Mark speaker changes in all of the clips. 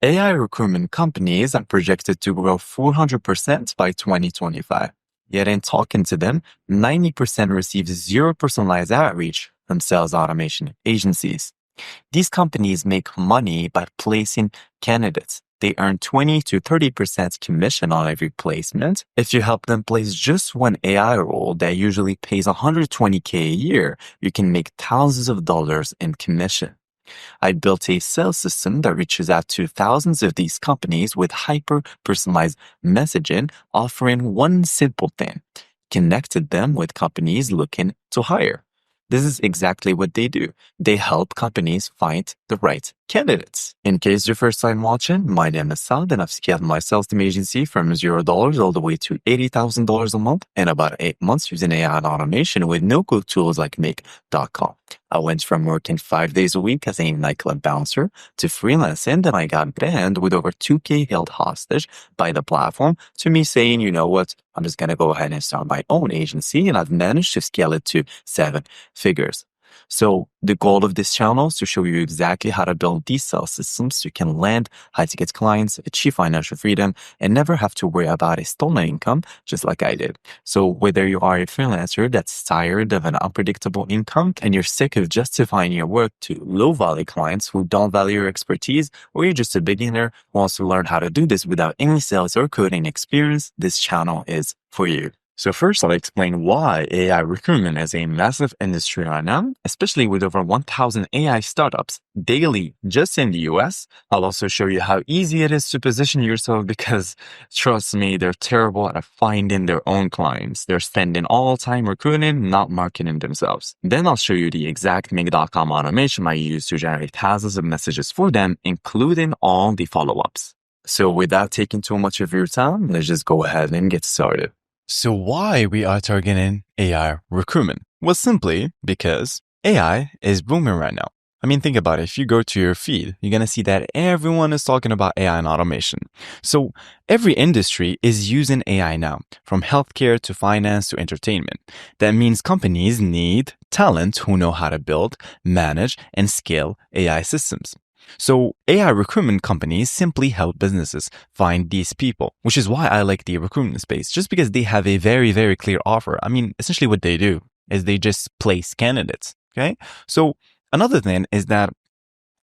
Speaker 1: AI recruitment companies are projected to grow 400% by 2025. Yet in talking to them, 90% receive zero personalized outreach from sales automation agencies. These companies make money by placing candidates. They earn 20 to 30% commission on every placement. If you help them place just one AI role that usually pays $120K a year, you can make thousands of dollars in commission. I built a sales system that reaches out to thousands of these companies with hyper-personalized messaging, offering one simple thing: connected them with companies looking to hire. This is exactly what they do. They help companies find the right candidates. In case you're first time watching, my name is Saad and I've scaled my sales team agency from $0 all the way to $80,000 a month in about 8 months using AI and automation with no-code tools like Make.com. I went from working 5 days a week as a nightclub bouncer to freelancing, then I got banned with over 2K held hostage by the platform to me saying, you know what, I'm just going to go ahead and start my own agency, and I've managed to scale it to 7 figures. So the goal of this channel is to show you exactly how to build these sales systems so you can land high-ticket clients, achieve financial freedom, and never have to worry about a stolen income, just like I did. So whether you are a freelancer that's tired of an unpredictable income and you're sick of justifying your work to low-value clients who don't value your expertise, or you're just a beginner who wants to learn how to do this without any sales or coding experience, this channel is for you. So first, I'll explain why AI recruitment is a massive industry right now, especially with over 1,000 AI startups daily just in the US. I'll also show you how easy it is to position yourself because, trust me, they're terrible at finding their own clients. They're spending all time recruiting, not marketing themselves. Then I'll show you the exact Make.com automation I use to generate thousands of messages for them, including all the follow-ups. So without taking too much of your time, let's just go ahead and get started. So why we are targeting AI recruitment? Well, simply because AI is booming right now. I mean, think about it. If you go to your feed, you're going to see that everyone is talking about AI and automation. So every industry is using AI now, from healthcare to finance to entertainment. That means companies need talent who know how to build, manage, and scale AI systems. So AI recruitment companies simply help businesses find these people, which is why I like the recruitment space, just because they have a very, very clear offer. I mean, essentially what they do is they just place candidates, okay? So another thing is that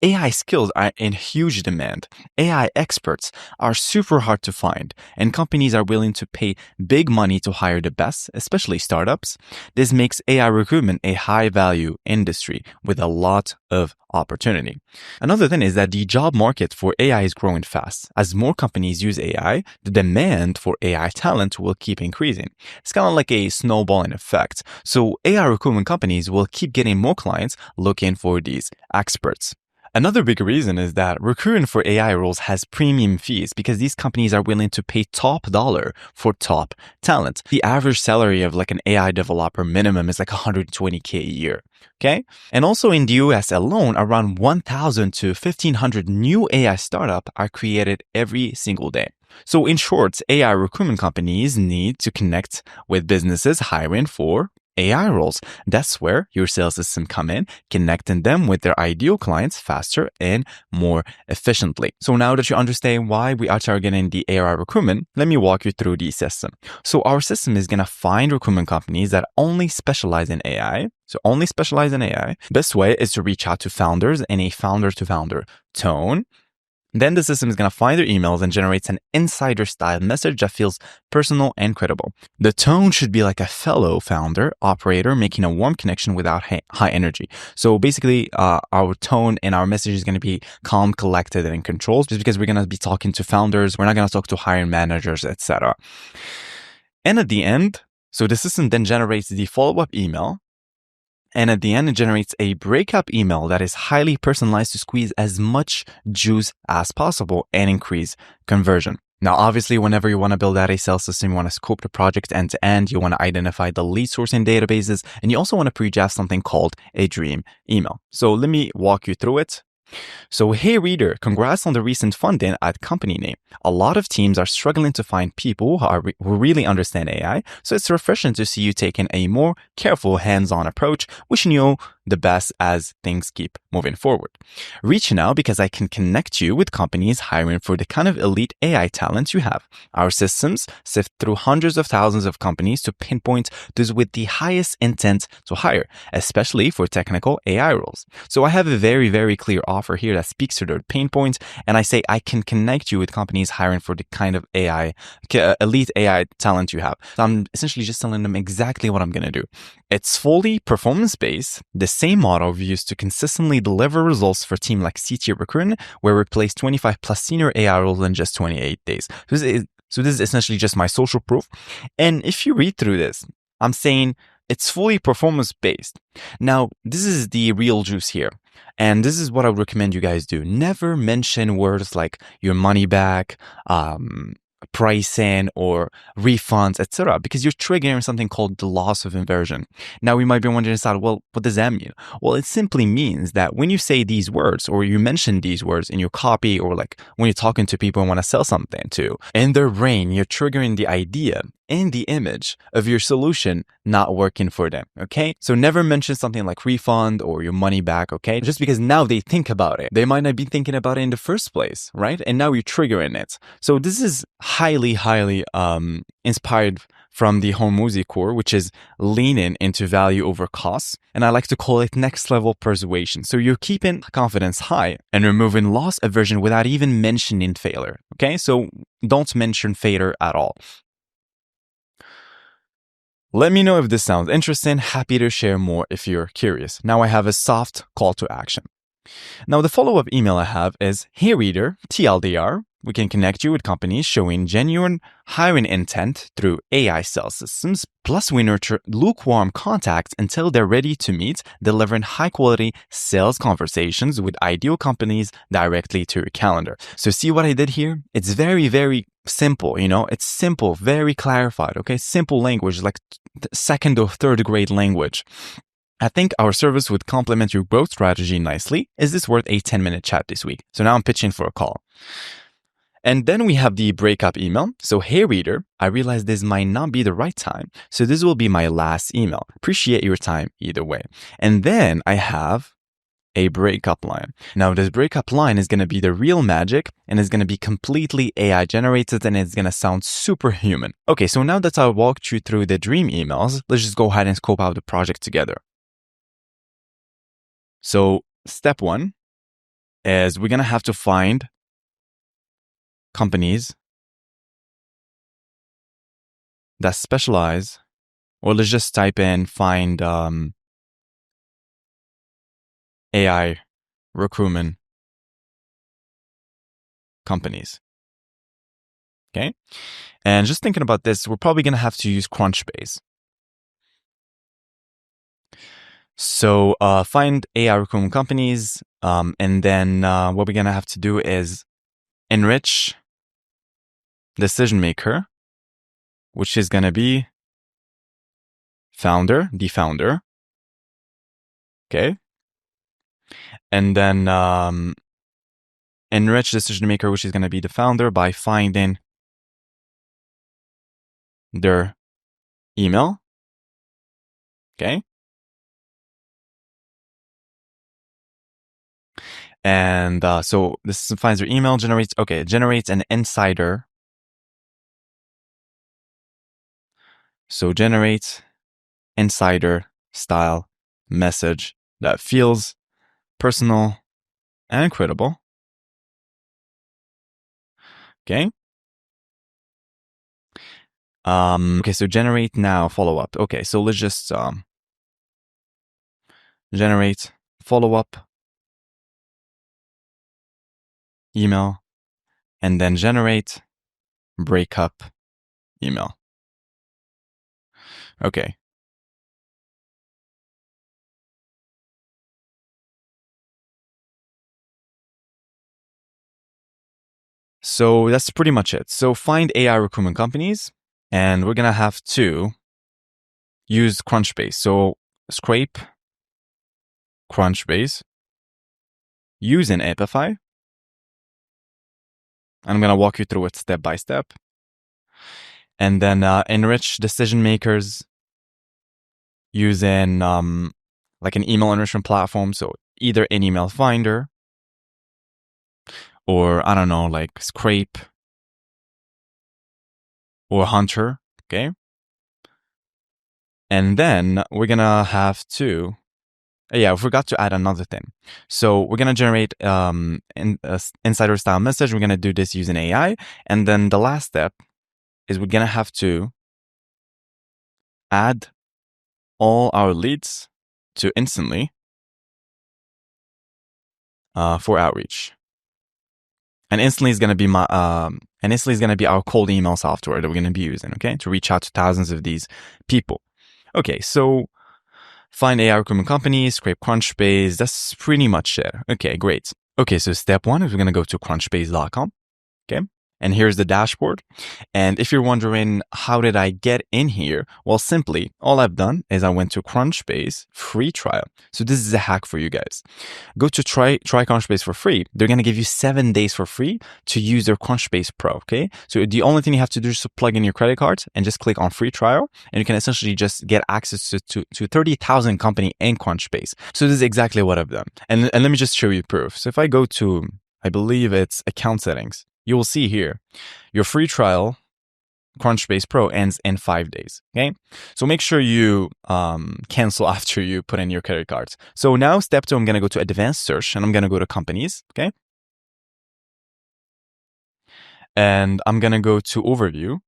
Speaker 1: AI skills are in huge demand. AI experts are super hard to find, and companies are willing to pay big money to hire the best, especially startups. This makes AI recruitment a high-value industry with a lot of opportunity. Another thing is that the job market for AI is growing fast. As more companies use AI, the demand for AI talent will keep increasing. It's kind of like a snowballing effect. So AI recruitment companies will keep getting more clients looking for these experts. Another big reason is that recruiting for AI roles has premium fees because these companies are willing to pay top dollar for top talent. The average salary of like an AI developer minimum is like $120K a year. Okay. And also in the US alone, around 1,000 to 1,500 new AI startups are created every single day. So in short, AI recruitment companies need to connect with businesses hiring for AI roles. That's where your sales system come in, connecting them with their ideal clients faster and more efficiently. So now that you understand why we are targeting the AI recruitment, let me walk you through the system. So our system is going to find recruitment companies that only specialize in AI. Best way is to reach out to founders in a founder-to-founder tone. Then the system is going to find their emails and generates an insider-style message that feels personal and credible. The tone should be like a fellow founder, operator, making a warm connection without high energy. So basically, our tone and our message is going to be calm, collected, and in control, just because we're going to be talking to founders. We're not going to talk to hiring managers, etc. And at the end, so the system then generates the follow-up email. And at the end, it generates a breakup email that is highly personalized to squeeze as much juice as possible and increase conversion. Now, obviously, whenever you want to build out a sales system, you want to scope the project end to end, you want to identify the lead sourcing databases, and you also want to pre-draft something called a dream email. So let me walk you through it. So, hey reader, congrats on the recent funding at company name. A lot of teams are struggling to find people who really understand AI, so it's refreshing to see you taking a more careful hands-on approach. Wishing you the best as things keep moving forward. Reach now because I can connect you with companies hiring for the kind of elite AI talent you have. Our systems sift through hundreds of thousands of companies to pinpoint those with the highest intent to hire, especially for technical AI roles. So I have a very, very clear offer here that speaks to their pain points, and I say I can connect you with companies hiring for the kind of AI, elite AI talent you have. So I'm essentially just telling them exactly what I'm going to do. It's fully performance-based, the same model we use to consistently deliver results for a team like CT Recruitment, where we place 25 plus senior AI roles in just 28 days. So this is essentially just my social proof. And if you read through this, I'm saying it's fully performance-based. Now, this is the real juice here. And this is what I would recommend you guys do. Never mention words like your money back, pricing or refunds, etc., because you're triggering something called the loss of inversion. Now we might be wondering, well, what does that mean? Well, it simply means that when you say these words or you mention these words in your copy, or like when you're talking to people and want to sell something to, in their brain, you're triggering the idea and the image of your solution not working for them, okay? So never mention something like refund or your money back, okay? Just because now they think about it. They might not be thinking about it in the first place, right? And now you're triggering it. So this is highly inspired from the Hormozy core, which is leaning into value over costs. And I like to call it next level persuasion. So you're keeping confidence high and removing loss aversion without even mentioning failure, okay? So don't mention failure at all. Let me know if this sounds interesting. Happy to share more if you're curious. Now I have a soft call to action. Now the follow-up email I have is, hey reader, TLDR, we can connect you with companies showing genuine hiring intent through AI sales systems, plus we nurture lukewarm contacts until they're ready to meet, delivering high-quality sales conversations with ideal companies directly to your calendar. So see what I did here? It's very, very simple, it's simple, very clarified, okay? Simple language, like second or third grade language. I think our service would complement your growth strategy nicely. Is this worth a 10-minute chat this week? So now I'm pitching for a call. And then we have the breakup email. So, hey reader, I realize this might not be the right time. So this will be my last email. Appreciate your time either way. And then I have a breakup line. Now this breakup line is going to be the real magic and is going to be completely AI generated and it's going to sound superhuman. Okay, so now that I walked you through the dream emails, let's just go ahead and scope out the project together. So step one is we're going to have to find companies that specialize, or let's just type in find AI recruitment companies. Okay. And just thinking about this, we're probably going to have to use Crunchbase. So find AI recruitment companies, and then what we're going to have to do is enrich decision maker, which is going to be the founder. Okay. And then enrich decision maker, which is going to be the founder, by finding their email. Okay. And so this finds their email, generates an insider. So generate insider style message that feels personal and credible. Okay. Okay, so generate now follow-up. Okay, so let's just generate follow-up email and then generate breakup email. Okay. So that's pretty much it. So find AI recruitment companies, and we're going to have to use Crunchbase. So scrape Crunchbase using Apify. I'm going to walk you through it step by step. And then enrich decision makers using like an email enrichment platform. So either an email finder or I don't know, like Scrape or Hunter. Okay. And then we're going to have to, yeah, I forgot to add another thing. So we're going to generate insider style message. We're going to do this using AI. And then the last step is we're going to have to add all our leads to instantly for outreach. And instantly is going to be our cold email software that we're going to be using, okay, to reach out to thousands of these people. Okay, so find AI recruitment companies, scrape Crunchbase. That's pretty much it. Okay, great. Okay, so step one is we're going to go to crunchbase.com. Okay. And here's the dashboard. And if you're wondering, how did I get in here? Well, simply, all I've done is I went to Crunchbase free trial. So this is a hack for you guys. Go to try Crunchbase for free. They're going to give you 7 days for free to use their Crunchbase Pro. Okay. So the only thing you have to do is to plug in your credit card and just click on free trial. And you can essentially just get access to 30,000 company in Crunchbase. So this is exactly what I've done. And let me just show you proof. So if I go to, I believe it's account settings, you will see here, your free trial Crunchbase Pro ends in 5 days. Okay. So make sure you cancel after you put in your credit cards. So now step 2, I'm going to go to advanced search and I'm going to go to companies. Okay. And I'm going to go to overview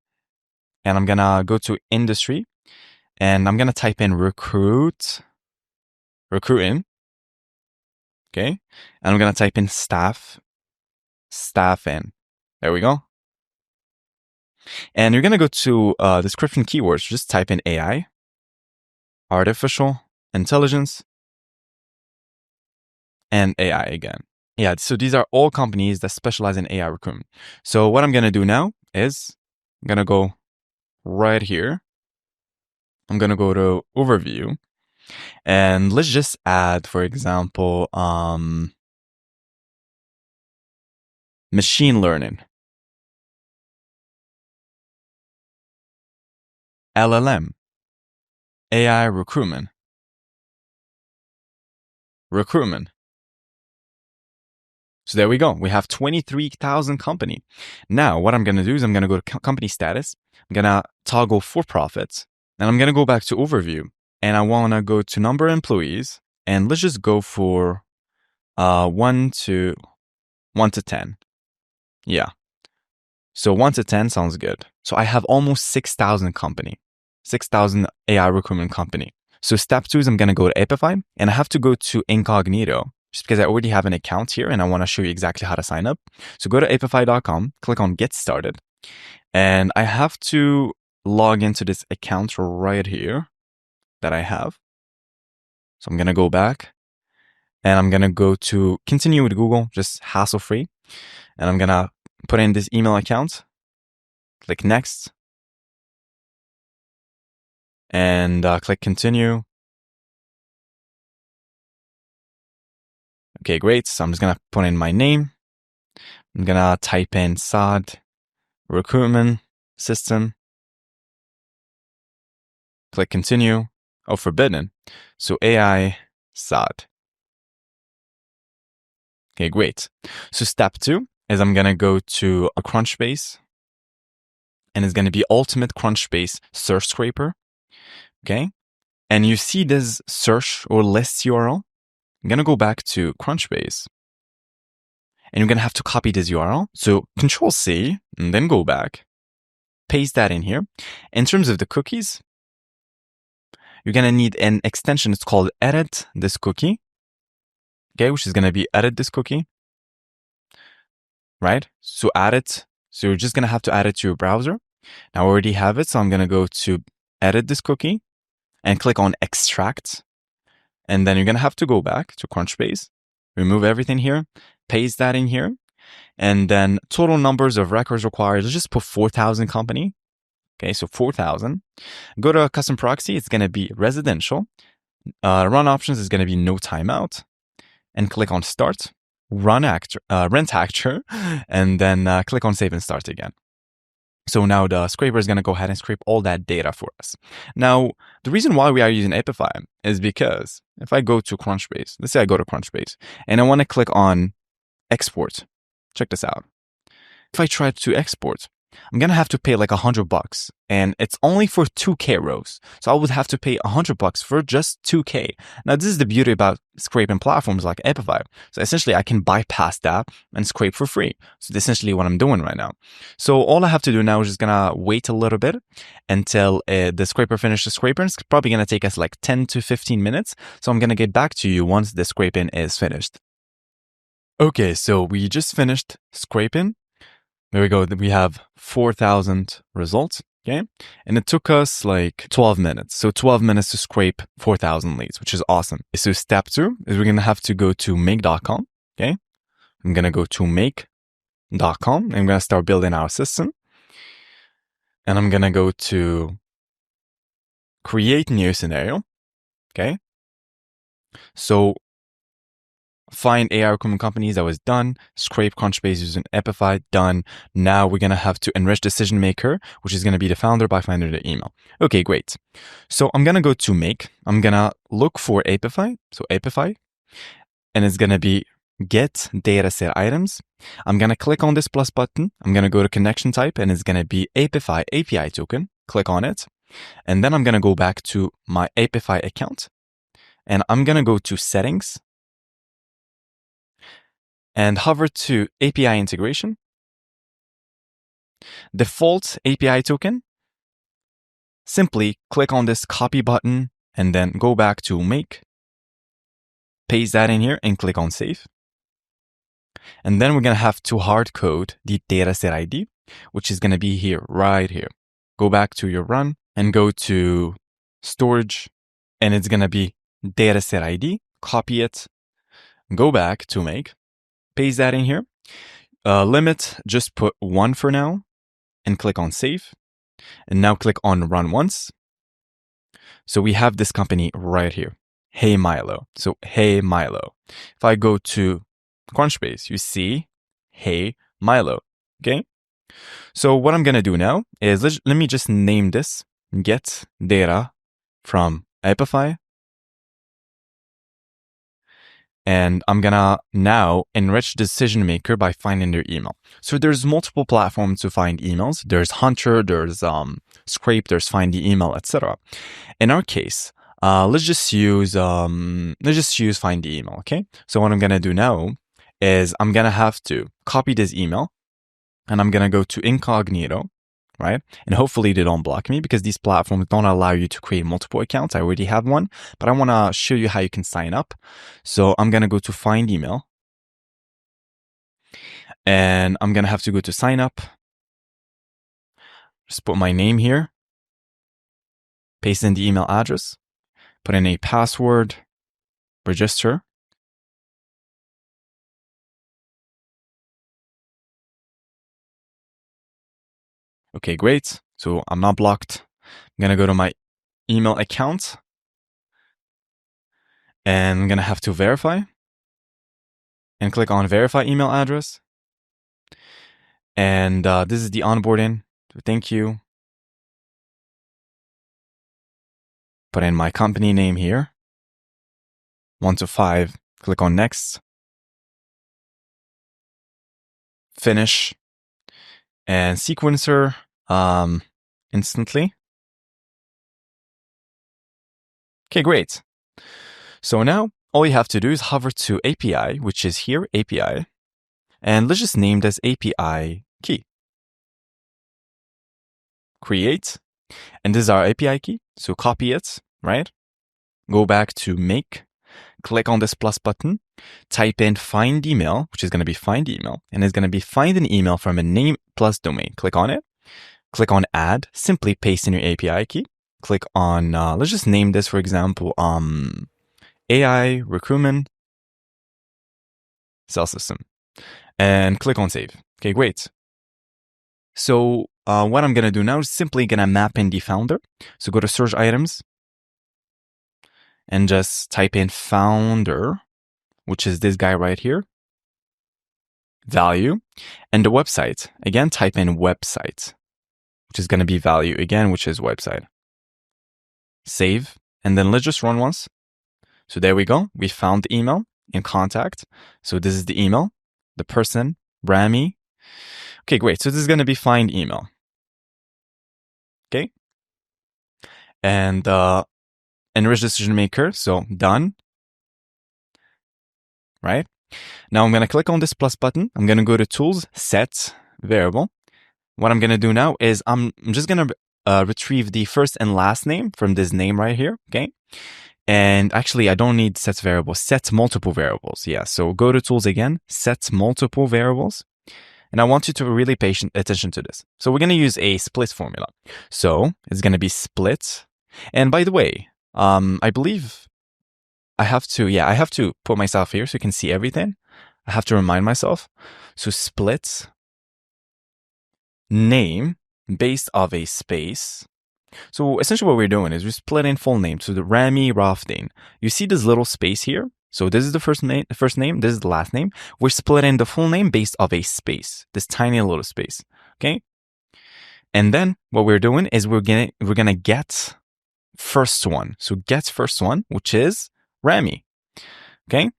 Speaker 1: and I'm going to go to industry and I'm going to type in recruiting. Okay. And I'm going to type in staffing. There we go. And you're going to go to description keywords. Just type in AI, artificial intelligence, and AI again. Yeah, so these are all companies that specialize in AI recruitment. So what I'm going to do now is I'm going to go right here. I'm going to go to overview. And let's just add, for example, machine learning. LLM, AI recruitment. So there we go. We have 23,000 company. Now, what I'm going to do is I'm going to go to company status. I'm going to toggle for profits. And I'm going to go back to overview. And I want to go to number of employees. And let's just go for 1 to 10. Yeah. So 1 to 10 sounds good. So I have almost 6,000 company. 6,000 AI recruitment company. So step 2 is I'm going to go to Apify. And I have to go to incognito, just because I already have an account here and I want to show you exactly how to sign up. So go to apify.com, click on get started. And I have to log into this account right here that I have. So I'm going to go back and I'm going to go to continue with Google, just hassle free. And I'm going to put in this email account, click next, and click continue. Okay, great. So I'm just going to put in my name. I'm going to type in Saad recruitment system. Click continue. Oh, forbidden. So AI Saad. Okay, great. So step 2 is I'm going to go to a Crunchbase and it's going to be ultimate Crunchbase search scraper. Okay. And you see this search or list URL. I'm going to go back to Crunchbase and you're going to have to copy this URL. So Control C and then go back, paste that in here. In terms of the cookies, you're going to need an extension. It's called edit this cookie. Okay, which is going to be edit this cookie. Right? So add it. So you're just going to have to add it to your browser. Now I already have it. So I'm going to go to edit this cookie and click on extract. And then you're going to have to go back to Crunchbase, remove everything here, paste that in here. And then total numbers of records required. Let's just put 4,000 company. Okay, so 4,000. Go to a custom proxy. It's going to be residential. Run options is going to be no timeout. And click on start, rent actor, and then click on save and start again.
Speaker 2: So now the scraper is going to go ahead and scrape all that data for us. Now, the reason why we are using Apify is because if I go to Crunchbase, let's say I go to Crunchbase and I want to click on export. Check this out. If I try to export, I'm going to have to pay like $100 and it's only for 2K rows. So I would have to pay $100 for just 2K. Now, this is the beauty about scraping platforms like Apify. So essentially I can bypass that and scrape for free. So that's essentially what I'm doing right now. So all I have to do now is just going to wait a little bit until the scraper finishes scraping. It's probably going to take us like 10 to 15 minutes. So I'm going to get back to you once the scraping is finished. Okay, so we just finished scraping. There we go. We have 4,000 results. Okay. And it took us like 12 minutes. So 12 minutes to scrape 4,000 leads, which is awesome. So step 2 is we're going to have to go to make.com. Okay. I'm going to go to make.com and I'm going to start building our system. And I'm going to go to create new scenario. Okay. So find AI recruitment companies, that was done. Scrape Crunchbase using Apify, done. Now we're going to have to enrich decision maker, which is going to be the founder by finding the email. Okay, great. So I'm going to go to make. I'm going to look for Apify. So Apify, and it's going to be get data set items. I'm going to click on this plus button. I'm going to go to connection type and it's going to be Apify API token. Click on it. And then I'm going to go back to my Apify account and I'm going to go to settings and hover to API integration, default API token. Simply click on this copy button and then go back to make, paste that in here and click on save. And then we're going to have to hard code the dataset ID, which is going to be here, right here. Go back to your run and go to storage and it's going to be dataset ID, copy it, go back to make, paste that in here. Limit, just put 1 for now and click on save. And now click on run once. So we have this company right here. Hey Milo. So Hey Milo. If I go to Crunchbase, you see Hey Milo. Okay. So what I'm going to do now is let me just name this get data from Apify. And I'm going to now enrich decision maker by finding their email. So there's multiple platforms to find emails. There's Hunter, there's Scrape, there's Find the Email, etc. In our case, let's just use Find the Email. Okay. So what I'm going to do now is I'm going to have to copy this email and I'm going to go to incognito. Right? And hopefully they don't block me because these platforms don't allow you to create multiple accounts. I already have one, but I want to show you how you can sign up. So I'm going to go to find email and I'm going to have to go to sign up. Just put my name here, paste in the email address, put in a password, register. Okay, great. So I'm not blocked. I'm going to go to my email account and I'm going to have to verify and click on verify email address. And this is the onboarding. Thank you. Put in my company name here. 1 to 5. Click on next. Finish. And sequencer instantly. Okay, great. So now all you have to do is hover to API, which is here, API. And let's just name this API key. Create. And this is our API key. So copy it, right? Go back to make. Click on this plus button. Type in find email, which is going to be find email. And it's going to be find an email from a name plus domain. Click on it. Click on add. Simply paste in your API key. Click on, let's just name this, for example, AI recruitment sales system. And click on save. Okay, great. So what I'm going to do now is simply going to map in the founder. So go to search items and just type in founder, which is this guy right here, value, and the website. Again, type in website. which is going to be value again, which is website. Save, and then let's just run once. So there we go. We found the email in contact. So this is the email, the person, Rami. Okay, great. So this is going to be find email. Okay. And enrich decision maker. So done. Right. Now I'm going to click on this plus button. I'm going to go to tools, set, variable. What I'm going to do now is I'm just going to retrieve the first and last name from this name right here. Okay. And actually, I don't need set variables, set multiple variables. Yeah. So go to tools again, set multiple variables. And I want you to really pay attention to this. So we're going to use a split formula. So it's going to be split. And by the way, I believe I have to put myself here so you can see everything. I have to remind myself. So split name based off a space. So essentially what we're doing is we're splitting full name. So the Rami Rafdin. You see this little space here? So this is the first name, this is the last name. We're splitting the full name based off a space, this tiny little space. Okay. And then what we're doing is we're gonna get first one. So get first one, which is Rami. Okay.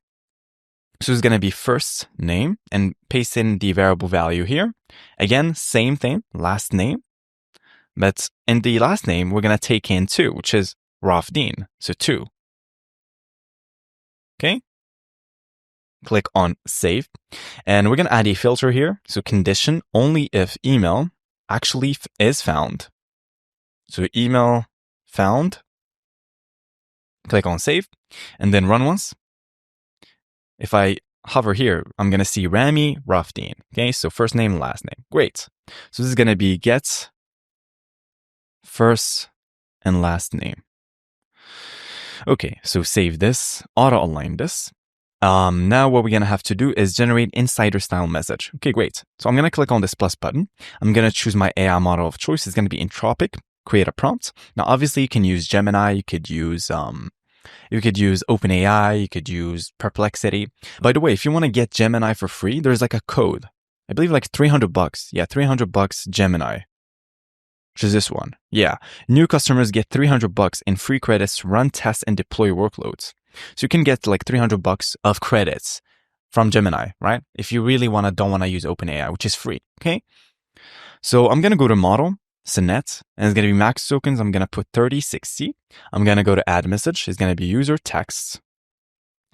Speaker 2: So it's gonna be first name and paste in the variable value here. Again, same thing, last name. But in the last name, we're gonna take in 2, which is Rafdin. So 2. Okay. Click on save. And we're going to add a filter here. So condition only if email actually is found. So email found. Click on save and then run once. If I hover here, I'm going to see Rami Rafdin. Okay. So first name, last name. Great. So this is going to be get first and last name. Okay. So save this, auto align this. Now what we're going to have to do is generate insider style message. Okay, great. So I'm going to click on this plus button. I'm going to choose my AI model of choice. It's going to be Anthropic, create a prompt. Now, obviously you can use Gemini. You could use OpenAI. You could use Perplexity. By the way, if you want to get Gemini for free, there's like a code. I believe like $300. Yeah, $300 Gemini. Which is this one. Yeah. New customers get $300 in free credits to run, test, and deploy workloads. So you can get like $300 of credits from Gemini, right? If you really don't want to use OpenAI, which is free. Okay. So I'm going to go to model, Sonnet, and it's going to be max tokens. I'm going to put 3060. I'm going to go to add message. It's going to be user text.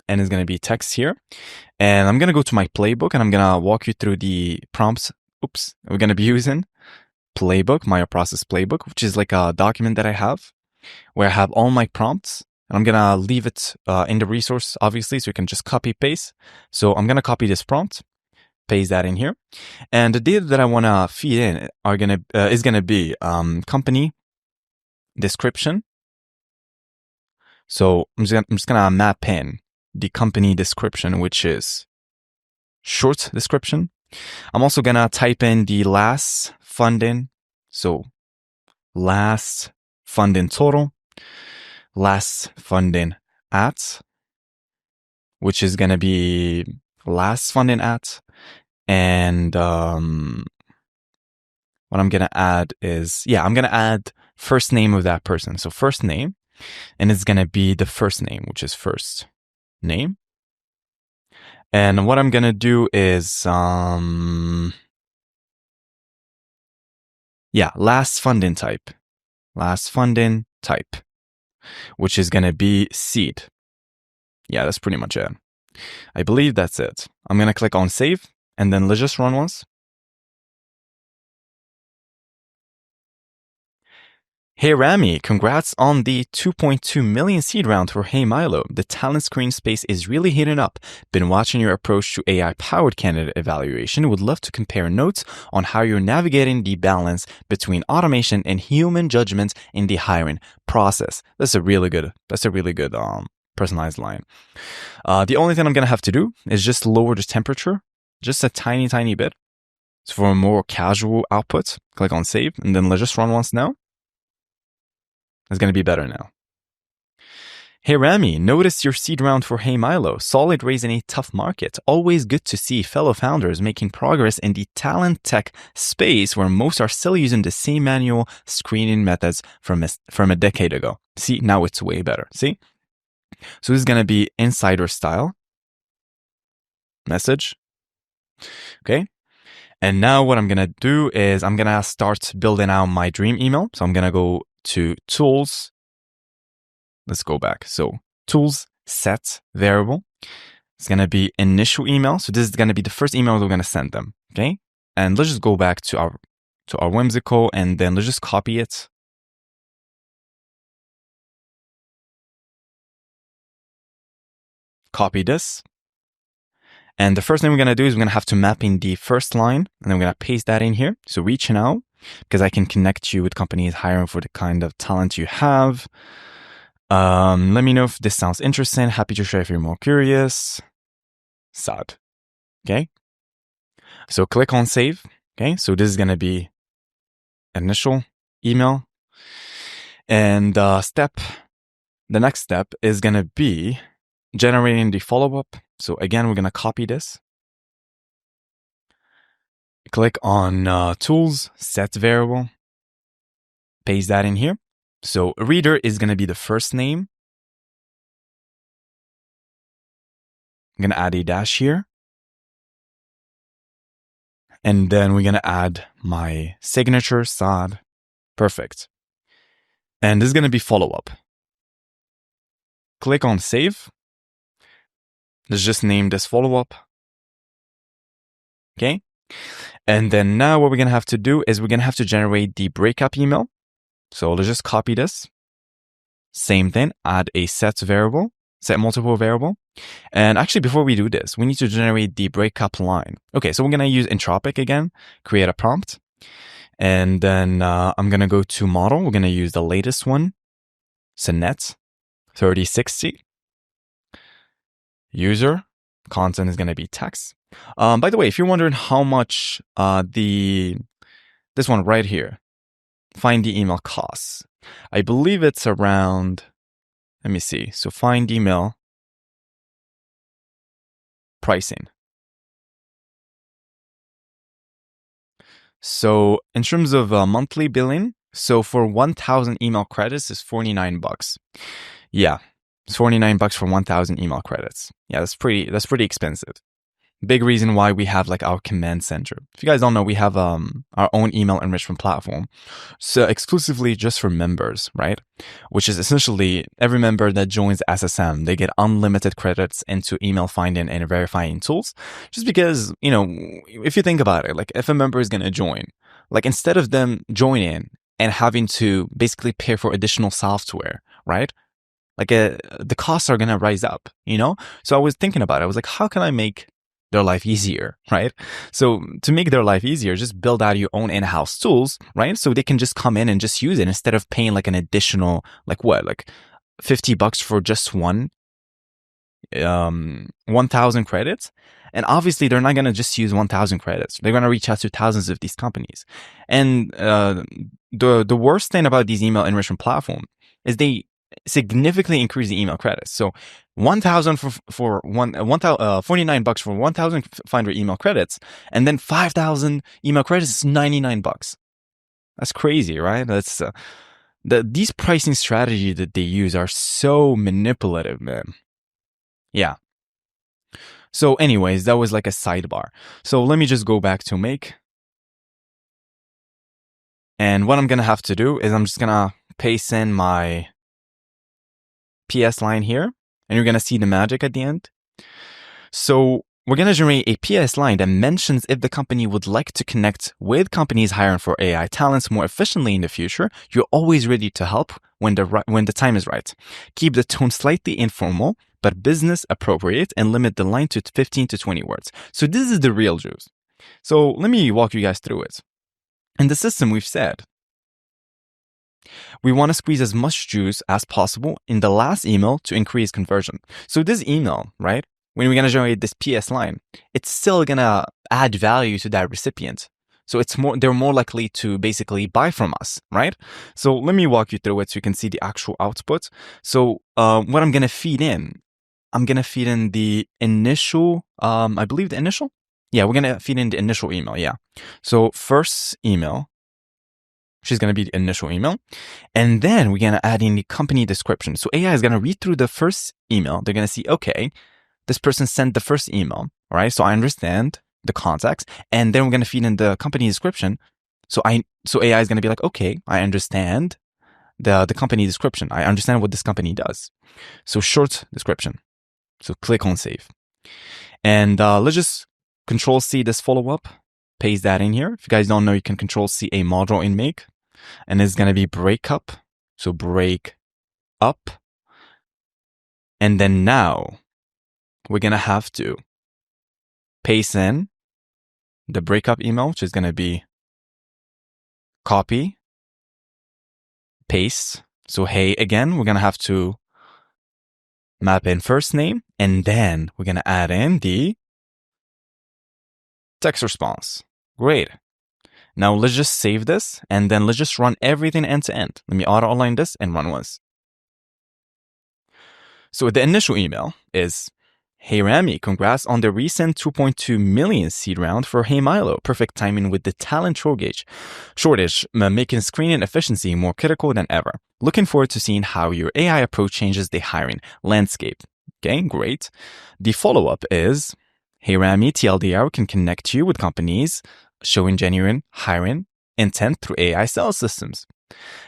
Speaker 2: And it's going to be text here. And I'm going to go to my playbook and I'm going to walk you through the prompts. Oops. We're going to be using playbook, my process playbook, which is like a document that I have where I have all my prompts. And I'm going to leave it in the resource, obviously, so you can just copy paste. So I'm going to copy this prompt, paste that in here. And the data that I want to feed in is going to be company description. So I'm just going to map in the company description, which is short description. I'm also going to type in the last funding. So last funding total. Last funding at, which is going to be last funding at. And what I'm going to add is, I'm going to add first name of that person. So first name, and it's going to be the first name, which is first name. And what I'm going to do is, last funding type. Last funding type. Which is going to be seed. Yeah, that's pretty much it. I believe that's it. I'm going to click on save and then let's just run once. Hey Rami, congrats on the 2.2 million seed round for Hey Milo. The talent screen space is really heating up. Been watching your approach to AI-powered candidate evaluation. Would love to compare notes on how you're navigating the balance between automation and human judgment in the hiring process. That's a really good personalized line. The only thing I'm going to have to do is just lower the temperature just a tiny, tiny bit. So for a more casual output, click on save and then let's just run once now. It's going to be better now. Hey Rami, noticed your seed round for Hey Milo. Solid raise in a tough market. Always good to see fellow founders making progress in the talent tech space where most are still using the same manual screening methods from a decade ago. See, now it's way better. See? So this is going to be insider style message. Okay. And now what I'm going to do is I'm going to start building out my dream email. So I'm going to go to tools. Let's go back. So tools, set variable. It's going to be initial email. So this is going to be the first email we're going to send them. Okay. And let's just go back to our whimsical and then let's just copy it. Copy this. And the first thing we're going to do is we're going to have to map in the first line and then we're going to paste that in here. So reaching out because I can connect you with companies hiring for the kind of talent you have. Let me know if this sounds interesting. Happy to share if you're more curious. Sad. Okay. So click on save. Okay. So this is going to be initial email. And the next step is going to be generating the follow-up. So again, we're going to copy this. Click on tools, set variable. Paste that in here. So reader is going to be the first name. I'm going to add a dash here. And then we're going to add my signature, Saad. Perfect. And this is going to be follow-up. Click on save. Let's just name this follow-up. Okay. And then now what we're going to have to do is we're going to have to generate the breakup email. So let's just copy this. Same thing, add a set multiple variable. And actually, before we do this, we need to generate the breakup line. Okay, so we're going to use Entropic again, create a prompt. And then I'm going to go to model. We're going to use the latest one, Sonnet 3060. User, content is going to be text. By the way, if you're wondering how much this one right here, find the email costs, I believe it's around, let me see. So find email pricing. So in terms of monthly billing, so for 1,000 email credits is $49. Yeah, it's $49 for 1,000 email credits. Yeah, that's pretty expensive. Big reason why we have like our command center. If you guys don't know, we have our own email enrichment platform. So exclusively just for members, right? Which is essentially every member that joins SSM, they get unlimited credits into email finding and verifying tools. Just because, if you think about it, like if a member is going to join, like instead of them joining and having to basically pay for additional software, right? Like the costs are going to rise up, So I was thinking about it. I was like, how can I make their life easier, right? So to make their life easier, just build out your own in-house tools, right? So they can just come in and just use it instead of paying like an additional, like $50 for just 1,000 credits. And obviously they're not going to just use 1,000 credits. They're going to reach out to thousands of these companies. And the worst thing about these email enrichment platform is they significantly increase the email credits. So 1,000 for $49 for 1,000 Finder email credits, and then 5,000 email credits is $99. That's crazy, right? That's these pricing strategies that they use are so manipulative, man. Yeah. So anyways, that was like a sidebar. So let me just go back to make. And what I'm going to have to do is I'm just going to paste in my PS line here, and you're going to see the magic at the end. So we're going to generate a PS line that mentions if the company would like to connect with companies hiring for AI talents more efficiently in the future. You're always ready to help when the time is right. Keep the tone slightly informal, but business appropriate, and limit the line to 15 to 20 words. So this is the real juice. So let me walk you guys through it. In the system, we've said we want to squeeze as much juice as possible in the last email to increase conversion. So this email, right, when we're going to generate this PS line, it's still going to add value to that recipient. So they're more likely to basically buy from us, right? So let me walk you through it so you can see the actual output. So what I'm going to feed in, I'm going to feed in the initial, I believe the initial. Yeah, we're going to feed in the initial email. Yeah. So first email, she's going to be the initial email. And then we're going to add in the company description. So AI is going to read through the first email. They're going to see, okay, this person sent the first email, right? So I understand the context. And then we're going to feed in the company description. So AI is going to be like, okay, I understand the company description. I understand what this company does. So short description. So click on save. And let's just Control C this follow up, paste that in here. If you guys don't know, you can Control C a module in make, and it's going to be breakup. So break up. And then now we're going to have to paste in the breakup email, which is going to be copy, paste. So hey, again, we're going to have to map in first name, and then we're going to add in the text response. Great. Now let's just save this, and then let's just run everything end to end. Let me auto align this and run once. So the initial email is, hey Rami, congrats on the recent 2.2 million seed round for Hey Milo. Perfect timing with the talent shortage, making screening efficiency more critical than ever. Looking forward to seeing how your AI approach changes the hiring landscape. Okay, great. The follow-up is, hey Rami, TLDR can connect you with companies showing genuine hiring intent through AI sales systems.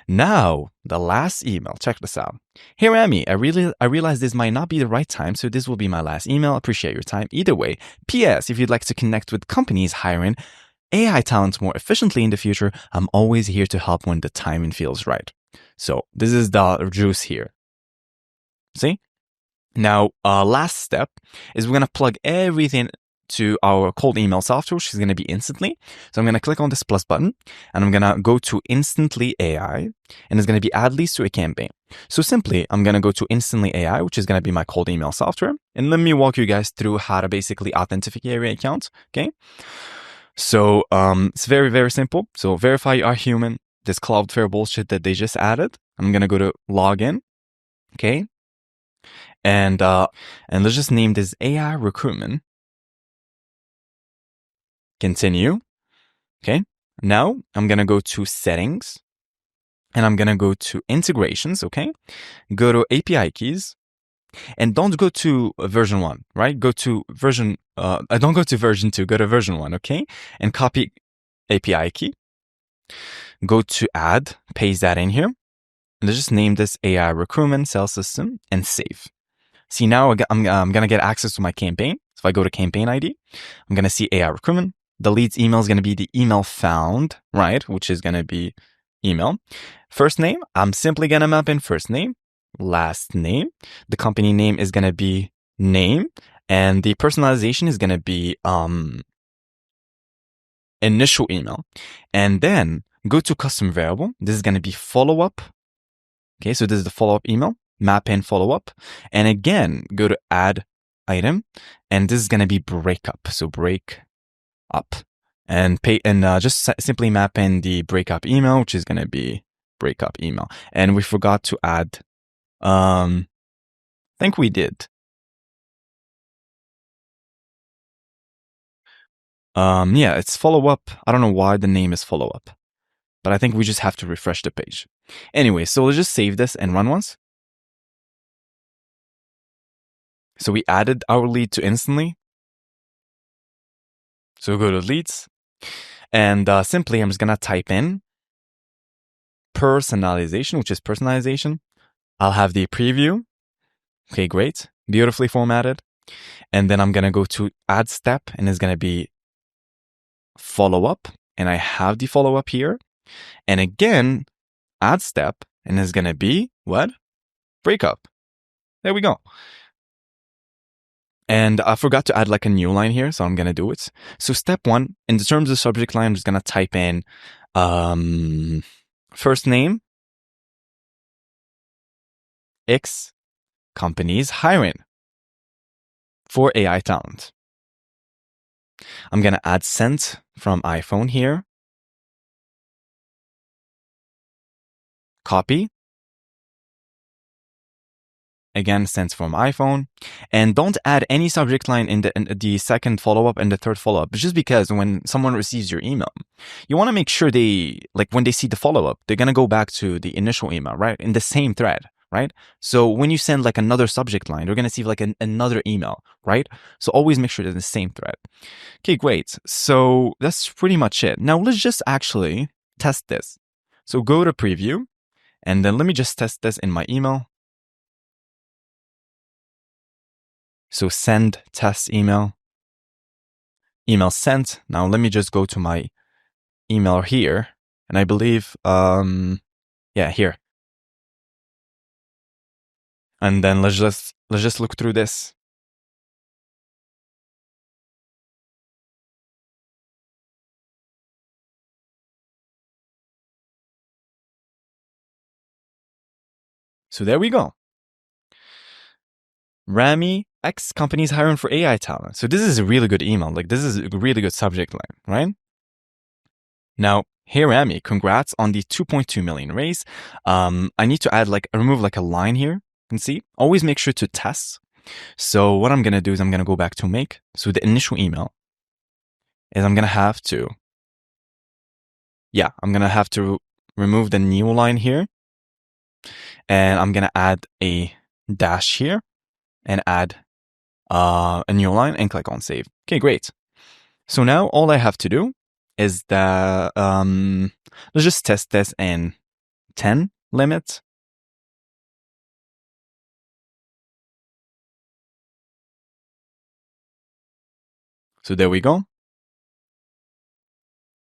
Speaker 2: Now, the last email, check this out. Hey Rami, I realize this might not be the right time, so this will be my last email. Appreciate your time. Either way, P.S. if you'd like to connect with companies hiring AI talent more efficiently in the future, I'm always here to help when the timing feels right. So this is the juice here. See? Now, last step is we're going to plug everything to our cold email software, which is going to be Instantly. So I'm going to click on this plus button, and I'm going to go to Instantly AI, and it's going to be add leads to a campaign. So simply, I'm going to go to Instantly AI, which is going to be my cold email software. And let me walk you guys through how to basically authenticate your account. Okay. So it's very, very simple. So verify you are human. This Cloudflare bullshit that they just added. I'm going to go to login. Okay. And let's just name this AI recruitment. Continue. Okay. Now I'm going to go to settings, and I'm going to go to integrations. Okay. Go to API keys, and don't go to version 1, right? Go to version, don't go to version 2, go to version 1. Okay. And copy API key. Go to add, paste that in here. And let's just name this AI recruitment sales system and save. See, now I'm going to get access to my campaign. So if I go to campaign ID, I'm going to see AI recruitment. The leads email is going to be the email found, right? Which is going to be email. First name, I'm simply going to map in first name, last name. The company name is going to be name. And the personalization is going to be initial email. And then go to custom variable. This is going to be follow-up. Okay, so this is the follow-up email. Map in follow-up. And again, go to add item. And this is going to be breakup. So break up, and just simply map in the breakup email, which is going to be breakup email. And we forgot to add, I think we did. Yeah, it's follow up. I don't know why the name is follow up, but I think we just have to refresh the page. Anyway, so let's just save this and run once. So we added our lead to Instantly. So go to leads, and simply I'm just going to type in personalization, which is personalization. I'll have the preview. Okay, great. Beautifully formatted. And then I'm going to go to add step, and it's going to be follow up. And I have the follow up here. And again, add step, and it's going to be what? Breakup. There we go. And I forgot to add like a new line here, so I'm going to do it. So step 1, in the terms of subject line, I'm just going to type in first name, X companies hiring for AI talent. I'm going to add sent from iPhone here. copy. Again, sends from iPhone. And don't add any subject line in the second follow-up and the third follow-up, just because when someone receives your email, you want to make sure when they see the follow-up, they're going to go back to the initial email, right? In the same thread, right? So when you send like another subject line, they're going to see like another email, right? So always make sure they're in the same thread. Okay, great. So that's pretty much it. Now let's just actually test this. So go to preview, and then let me just test this in my email. So send test email sent. Now let me just go to my email here, and I believe, here. And then let's just look through this. So there we go. Rami, X companies hiring for AI talent. So this is a really good email. Like this is a really good subject line, right? Now, hey Rami, congrats on the 2.2 million raise. I need to add remove a line here. You can see, always make sure to test. So what I'm going to do is I'm going to go back to make. So the initial email is I'm going to have to remove the new line here. And I'm going to add a dash here and add a new line and click on save. Okay, great. So now all I have to do is that, let's just test this in 10 limit. So there we go.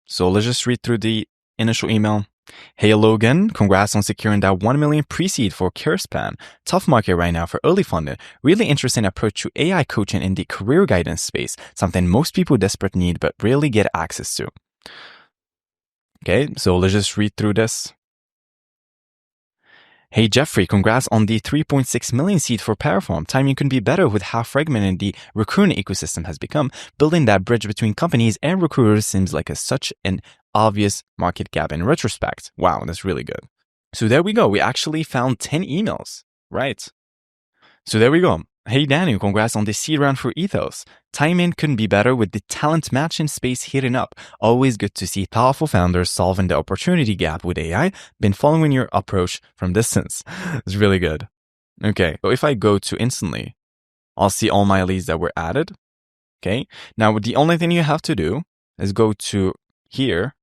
Speaker 2: So let's just read through the initial email. Hey Logan, congrats on securing that 1 million pre-seed for CareSpan. Tough market right now for early funding. Really interesting approach to AI coaching in the career guidance space. Something most people desperate need but rarely get access to. Okay, so let's just read through this. Hey Jeffrey, congrats on the 3.6 million seed for Paraform. Timing couldn't be better with how fragmented the recruiting ecosystem has become. Building that bridge between companies and recruiters seems like such an obvious market gap in retrospect. Wow, that's really good. So there we go. We actually found 10 emails, right? So there we go. Hey Daniel, congrats on the seed round for Ethos. Timing couldn't be better with the talent matching space heating up. Always good to see powerful founders solving the opportunity gap with AI. Been following your approach from distance. It's really good. Okay, so if I go to instantly, I'll see all my leads that were added. Okay, now the only thing you have to do is go to here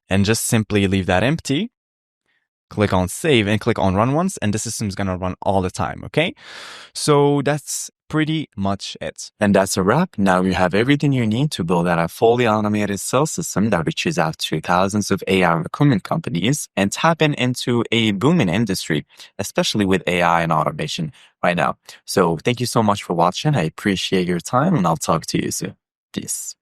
Speaker 2: and just simply leave that empty. Click on save and click on run once, and the system's gonna run all the time, okay? So that's pretty much it.
Speaker 1: And that's a wrap. Now you have everything you need to build out a fully automated sales system that reaches out to thousands of AI recruitment companies and tapping into a booming industry, especially with AI and automation right now. So thank you so much for watching. I appreciate your time, and I'll talk to you soon. Peace.